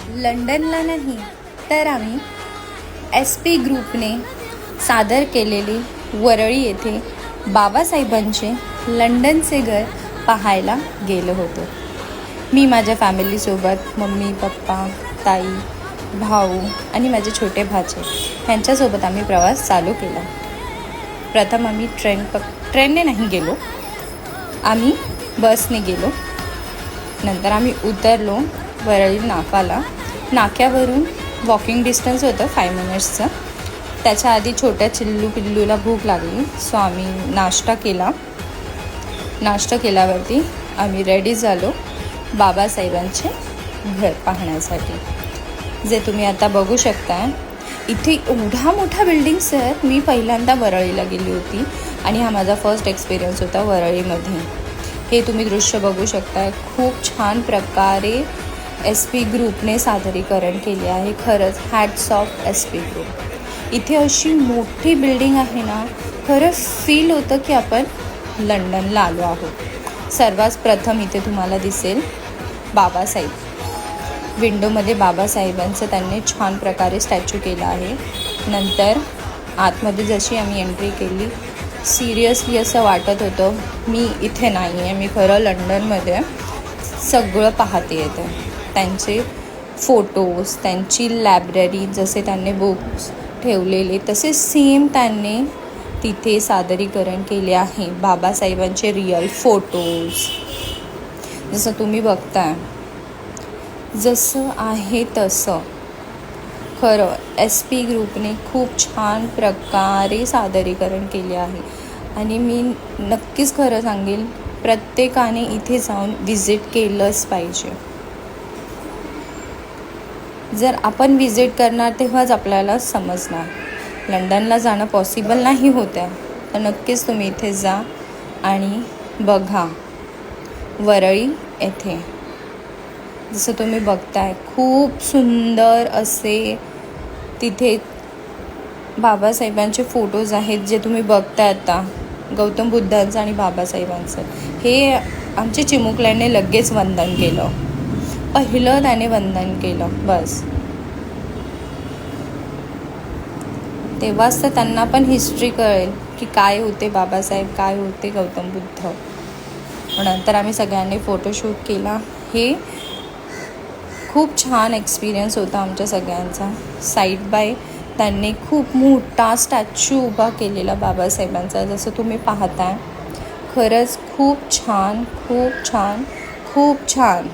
लंडनला नाही तर आम्ही SP ग्रुपने सादर केलेली वरळी येथे बाबासाहेबांचे लंडनचे घर पाहायला गेलो होतो. मी माझ्या फॅमिलीसोबत मम्मी पप्पा ताई भाऊ आणि माझे छोटे भाचे ह्यांच्यासोबत आम्ही प्रवास चालू केला. प्रथम आम्ही ट्रेनने नाही गेलो, आम्ही बसने गेलो. नंतर आम्ही उतरलो वरळी नाक्यावरून वॉकिंग डिस्टन्स होतं 5 मिनिट्सचं. त्याच्या आधी छोट्या पिल्लूला भूक लागली, सो आम्ही नाश्ता केल्यावरती आम्ही रेडी झालो बाबासाहेबांचे घर पाहण्यासाठी. जे तुम्ही आता बघू शकता, इथे एवढा मोठा बिल्डिंग्स आहेत. मी पहिल्यांदा वरळीला गेली होती आणि हा माझा फर्स्ट एक्सपिरियन्स होता वरळीमध्ये. हे तुम्ही दृश्य बघू शकता. खूप छान प्रकारे SP ग्रुपने सादरीकरण केले आहे. खरंच हॅट्स ऑफ SP ग्रुप. इथे अशी मोठी बिल्डिंग आहे ना, खरंच फील होतं की आपण लंडनला आलो आहोत. सर्वात प्रथम इथे तुम्हाला दिसेल बाबासाहेब. विंडोमध्ये बाबासाहेबांचं त्यांनी छान प्रकारे स्टॅच्यू केला आहे. नंतर आतमध्ये जशी आम्ही एंट्री केली, सिरियसली असं वाटत होतं मी इथे नाही आहे, मी खरं लंडनमध्ये सगळं पाहते येते. त्यांचे फोटोज, त्यांची लायब्ररी, जसे त्यांनी बुक्स ठेवलेले तसे सेम त्यांनी तिथे सादरीकरण केले आहे. बाबासाहेबांचे रिअल फोटोज जसं तुम्ही बघताय, जसं आहे तसं खरं SP ग्रुपने खूप छान प्रकारे सादरीकरण केले आहे. आणि मी नक्कीच खरं सांगेल, प्रत्येकाने इथे जाऊन विजिट केलंच पाहिजे. जर आपण विजिट करणार तेव्हाच आपल्याला समजणार. लंडनला जाणं पॉसिबल नाही होतं, तर नक्कीच तुम्ही इथे जा आणि बघा वरळी येथे. जसं तुम्ही बघताय, खूप सुंदर असे तिथे बाबासाहेबांचे फोटोज आहेत. जे तुम्ही बघताय आता, गौतम बुद्धांचं आणि बाबासाहेबांचं. हे आमच्या चिमुकल्याने लगेच वंदन केलं. पहिलं त्याने वंदन केलं बस. तेव्हाच तर त्यांना पण हिस्ट्री कळेल की काय होते बाबासाहेब, काय होते गौतम बुद्ध. नंतर आम्ही सगळ्यांनी फोटोशूट केला. हे खूप छान एक्सपिरियन्स होता आमच्या सगळ्यांचा. साईड बाय त्यांनी खूप मोठा स्टॅच्यू उभा केलेला बाबासाहेबांचा, जसं तुम्ही पाहताय. खरंच खूप छान, खूप छान, खूप छान.